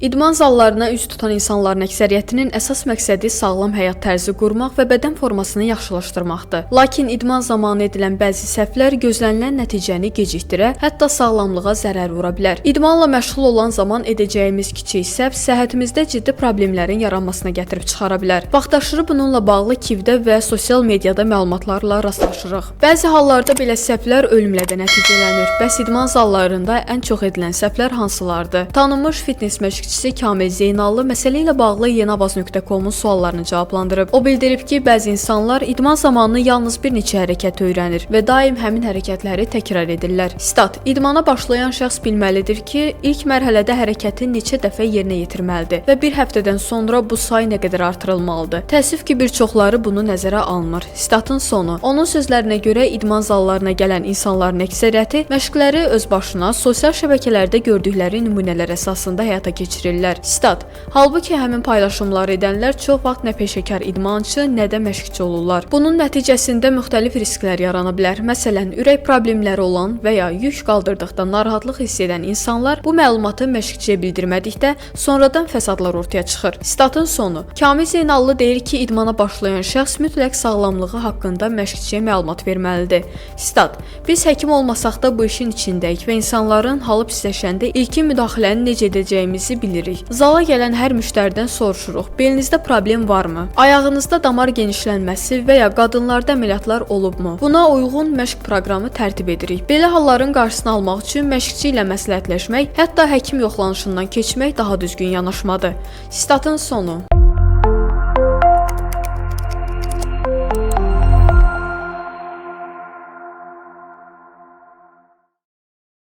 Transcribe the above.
İdman zallarına üz tutan insanların əksəriyyətinin əsas məqsədi sağlam həyat tərzi qurmaq və bədən formasını yaxşılaşdırmaqdır. Lakin idman zamanı edilən bəzi səhvlər gözlənilən nəticəni gecikdirə, hətta sağlamlığa zərər vura bilər. İdmanla məşğul olan zaman edəcəyimiz kiçik səhv səhhətimizdə ciddi problemlərin yaranmasına gətirib çıxara bilər. Vaxtaşırı bununla bağlı Kivdə və sosial mediada məlumatlarla rastlaşırıq. Bəzi hallarda belə səhvlər ölümlə də nəticələnir. Bəs idman zallarında ən çox edilən səhvlər hansılardır? Tanınmış fitness məşqçisi Kamil Zeynallı məsələ ilə bağlı yenavaz.com-un suallarını cavablandırıb. O bildirib ki, bəzi insanlar idman zamanı yalnız bir neçə hərəkət öyrənir və daim həmin hərəkətləri təkrar edirlər. Stat: İdmana başlayan şəxs bilməlidir ki, ilk mərhələdə hərəkəti neçə dəfə yerinə yetirməlidir və bir həftədən sonra bu say nə qədər artırılmalıdır. Təəssüf ki, bir çoxları bunu nəzərə almır. Statın sonu. Onun sözlərinə görə idman zallarına gələn insanların əksəriyyəti məşqləri öz başına sosial şəbəkələrdə gördükləri nümunələr əsasında həyata keçirirlər. Stat: Halbuki həmin paylaşımları edənlər çox vaxt nə peşəkar idmançı, nə də məşqçi olurlar. Bunun nəticəsində müxtəlif risklər yarana bilər. Məsələn, ürək problemləri olan və ya yük qaldırdıqda narahatlıq hiss edən insanlar bu məlumatı məşqçiyə bildirmədikdə sonradan fəsadlar ortaya çıxır. Statın sonu. Kamil Zeynallı deyir ki, idmana başlayan şəxs mütləq sağlamlığı haqqında məşqçiyə məlumat verməlidir. Stat: Biz həkim olmasaq da bu işin içindəyik və insanların halı pisləşəndə ilkin müdaxiləni necə edəcəyimizi bilirik. Zala gələn hər müştəridən soruşuruq: belinizdə problem varmı? Ayağınızda damar genişlənməsi və ya qadınlarda əməliyyatlar olubmu? Buna uyğun məşq proqramı tərtib edirik. Belə halların qarşısını almaq üçün məşqçi ilə məsləhətləşmək, hətta həkim yoxlanışından keçmək daha düzgün yanaşmadır. Statın sonu.